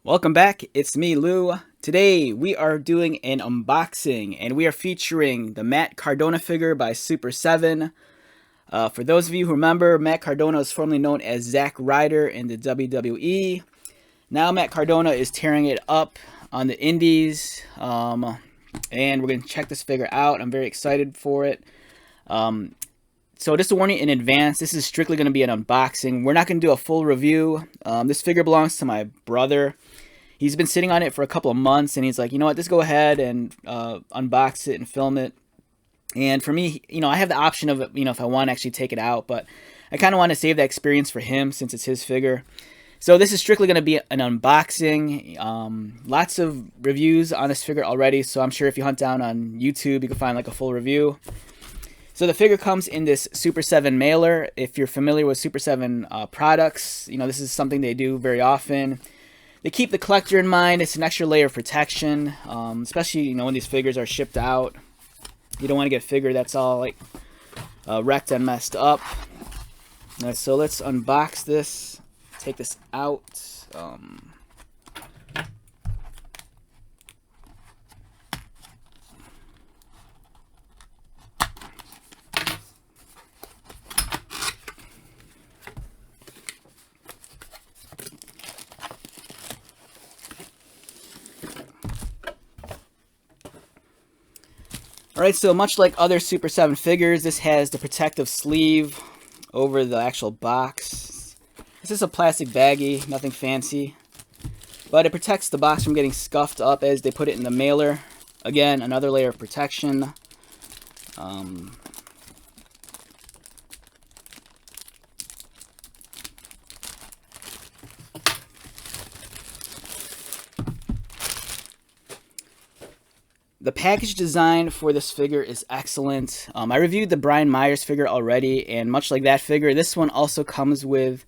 Welcome back, it's me, Lou. Today we are doing an unboxing and we are featuring the Matt Cardona figure by Super 7. For those of you who remember, Matt Cardona is formerly known as Zack Ryder in the WWE. Now Matt Cardona is tearing it up on the indies, and we're going to check this figure out. I'm very excited for it. So just a warning in advance, this is strictly going to be an unboxing. We're not going to do a full review. This figure belongs to my brother. He's been sitting on it for a couple of months, and he's like, you know what, just go ahead and unbox it and film it. And for me, I have the option of, if I want to actually take it out, but I kind of want to save that experience for him since it's his figure. So this is strictly going to be an unboxing. Lots of reviews on this figure already, so I'm sure if you hunt down on YouTube, you can find like a full review. So the figure comes in this Super 7 mailer. If you're familiar with Super 7 products, this is something they do very often. They keep the collector in mind. It's an extra layer of protection, especially when these figures are shipped out. You don't want to get a figure that's all like wrecked and messed up. So let's unbox this. Take this out. Alright, so much like other Super 7 figures, this has the protective sleeve over the actual box. This is a plastic baggie, nothing fancy. But it protects the box from getting scuffed up as they put it in the mailer. Again, another layer of protection. The package design for this figure is excellent. I reviewed the Brian Myers figure already, and much like that figure, this one also comes with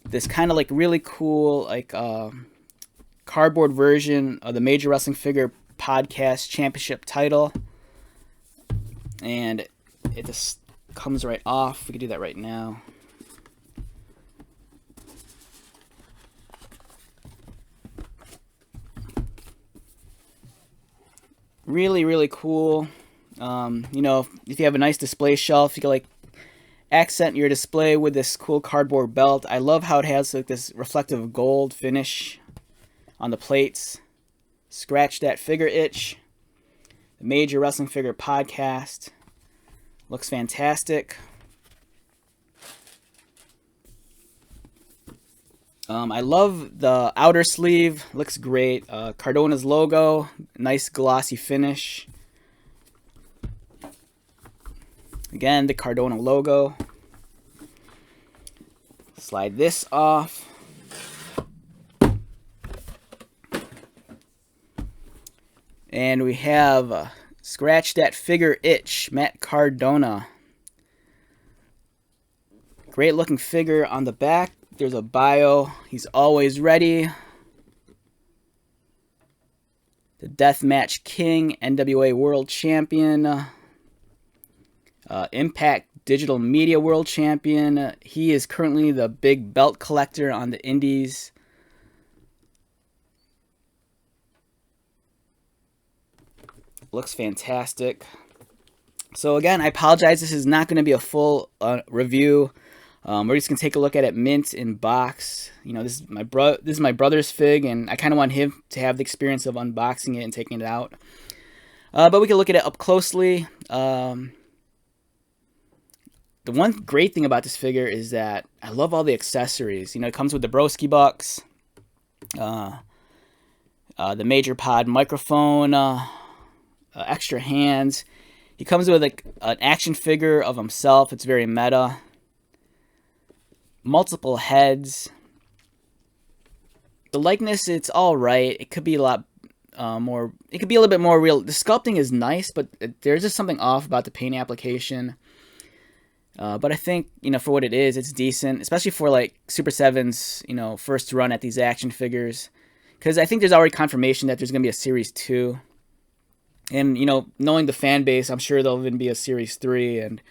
this kind of like really cool like cardboard version of the Major Wrestling Figure Podcast Championship title. And it just comes right off. We can do that right now. Really, really cool. If you have a nice display shelf, you can like accent your display with this cool cardboard belt. I love how it has like this reflective gold finish on the plates. Scratch that figure itch. The Major Wrestling Figure Podcast. Looks fantastic. I love the outer sleeve. Looks great. Cardona's logo. Nice glossy finish. Again, the Cardona logo. Slide this off. And we have Scratch That Figure Itch, Matt Cardona. Great looking figure on the back. There's a bio. He's always ready. The Deathmatch King, NWA World Champion. Impact Digital Media World Champion. He is currently the big belt collector on the indies. Looks fantastic. So again, I apologize. This is not going to be a full review. We're just gonna take a look at it mint in box. This is my brother's fig, and I kind of want him to have the experience of unboxing it and taking it out. But we can look at it up closely. The one great thing about this figure is that I love all the accessories. It comes with the broski bucks, the Major Pod microphone, extra hands. He comes with like an action figure of himself. It's very meta. Multiple heads. The likeness, it's all right. It could be a lot more. It could be a little bit more real. The sculpting is nice, but there's just something off about the paint application. But I think for what it is, it's decent, especially for like Super 7's first run at these action figures. Because I think there's already confirmation that there's gonna be a Series 2, and knowing the fan base, I'm sure there'll even be a Series 3, and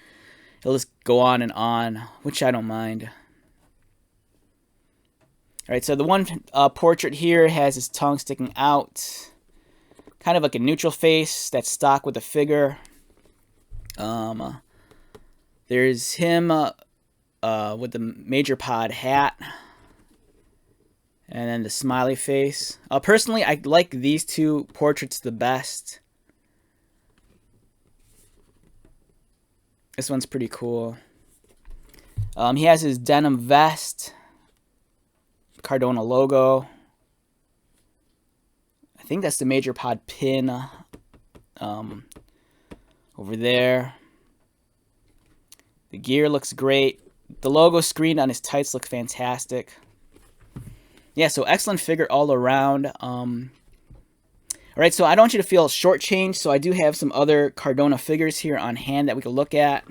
it'll just go on and on, which I don't mind. Alright, so the one portrait here has his tongue sticking out. Kind of like a neutral face that's stock with the figure. There's him with the Major Pod hat. And then the smiley face. Personally, I like these two portraits the best. This one's pretty cool. He has his denim vest. Cardona logo. I think that's the Major Pod pin over there. The gear looks great. The logo screened on his tights look fantastic. Yeah, so excellent figure all around. Alright, so I don't want you to feel shortchanged, so I do have some other Cardona figures here on hand that we can look at.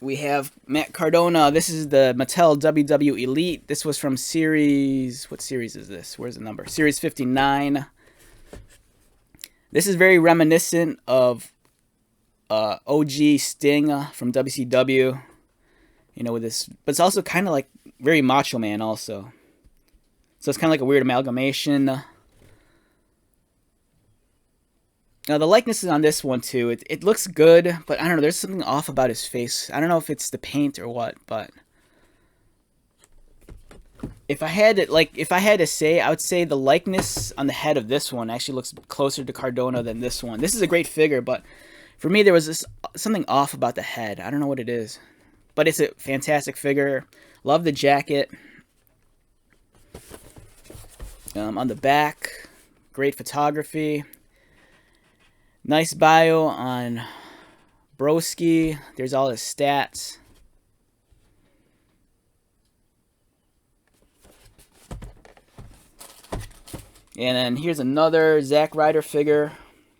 We have Matt Cardona. This is the Mattel WW Elite. This was from series... What series is this? Where's the number? Series 59. This is very reminiscent of OG Sting from WCW. You know, with this... But it's also kind of like very Macho Man also. So it's kind of like a weird amalgamation. Now, the likenesses on this one, too, it looks good, but I don't know, there's something off about his face. I don't know if it's the paint or what, but... If I had to say, I would say the likeness on the head of this one actually looks closer to Cardona than this one. This is a great figure, but for me, there was something off about the head. I don't know what it is. But it's a fantastic figure. Love the jacket. On the back, great photography. Nice bio on Broski. There's all his stats. And then here's another Zack Ryder figure.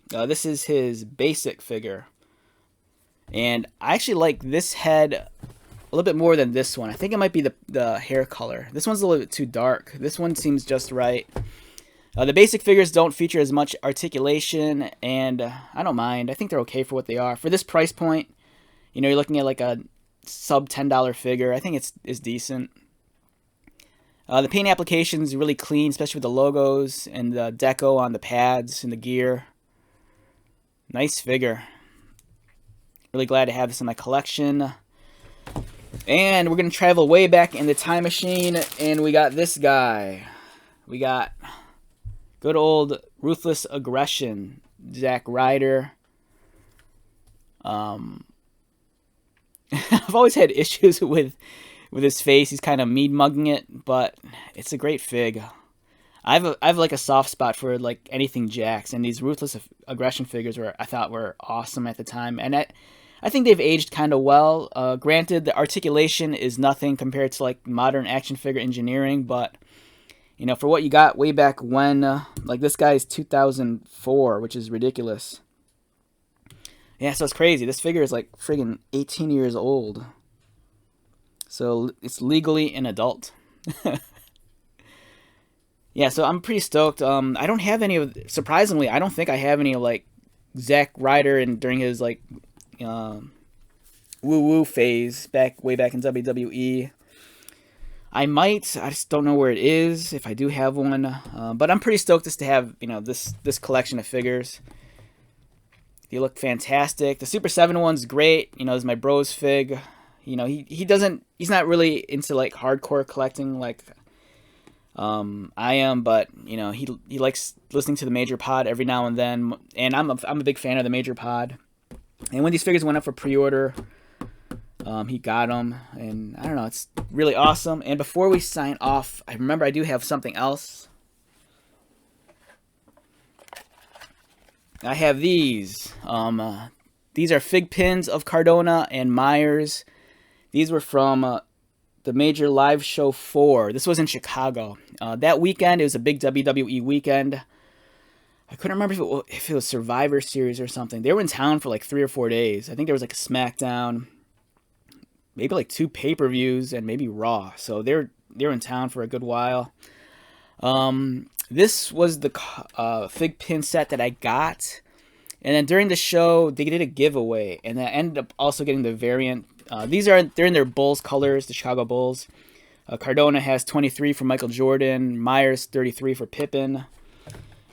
This is his basic figure. And I actually like this head a little bit more than this one. I think it might be the hair color. This one's a little bit too dark. This one seems just right. The basic figures don't feature as much articulation, and I don't mind. I think they're okay for what they are. For this price point, you know, you're looking at like a sub $10 figure. I think it's decent. The paint application is really clean, especially with the logos and the deco on the pads and the gear. Nice figure. Really glad to have this in my collection. And we're going to travel way back in the time machine, and we got this guy. We got good old Ruthless Aggression, Zack Ryder. I've always had issues with his face. He's kind of mean-mugging it, but it's a great fig. I have like a soft spot for like anything Jakks, and these Ruthless Aggression figures I thought were awesome at the time, and I think they've aged kind of well. Granted, the articulation is nothing compared to like modern action figure engineering, but you know, for what you got way back when, like this guy is 2004, which is ridiculous. Yeah, so it's crazy. This figure is like friggin' 18 years old. So it's legally an adult. Yeah, so I'm pretty stoked. I don't have any of... Surprisingly, I don't think I have any of, like, Zack Ryder and during his, like, woo-woo phase way back in WWE. I might. I just don't know where it is, if I do have one. But I'm pretty stoked just to have, you know, this collection of figures. They look fantastic. The Super 7 one's great. You know, it's my bro's fig. You know, he's not really into, like, hardcore collecting like I am, but, you know, he likes listening to the Major Pod every now and then, and I'm a big fan of the Major Pod. And when these figures went up for pre-order, he got them, and I don't know, it's really awesome. And before we sign off, I remember I do have something else. I have these. These are fig pins of Cardona and Myers. These were from the Major Live Show 4. This was in Chicago. That weekend, it was a big WWE weekend. I couldn't remember if it was Survivor Series or something. They were in town for like 3 or 4 days. I think there was like a SmackDown, maybe like 2 pay-per-views, and maybe Raw. So they were in town for a good while. This was the fig pin set that I got. And then during the show, they did a giveaway, and I ended up also getting the variant. They're in their Bulls colors, the Chicago Bulls. Cardona has 23 for Michael Jordan, Myers 33 for Pippen.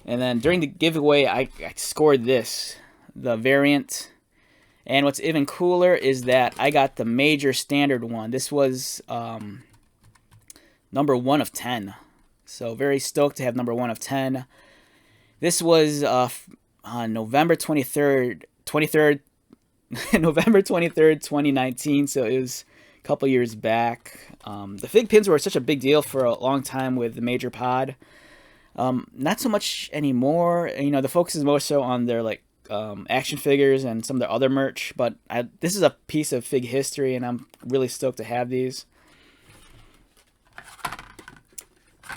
And then during the giveaway, I scored this, the variant. And what's even cooler is that I got the major standard one. This was number 1 of 10. So very stoked to have number 1 of 10. This was on November 23rd, November 23rd, 2019. So it was a couple years back. The fig pins were such a big deal for a long time with the major pod. Not so much anymore. You know, the focus is more so on their like action figures and some of their other merch. But this is a piece of fig history, and I'm really stoked to have these.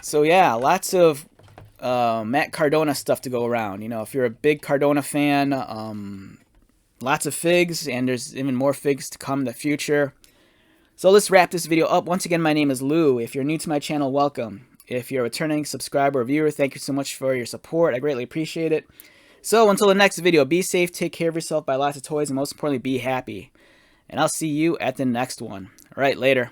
So yeah, lots of Matt Cardona stuff to go around. You know, if you're a big Cardona fan, lots of figs, and there's even more figs to come in the future. So let's wrap this video up. Once again, my name is Lou. If you're new to my channel, welcome. If you're a returning subscriber or viewer, thank you so much for your support. I greatly appreciate it. So until the next video, be safe, take care of yourself, buy lots of toys, and most importantly, be happy. And I'll see you at the next one. All right, later.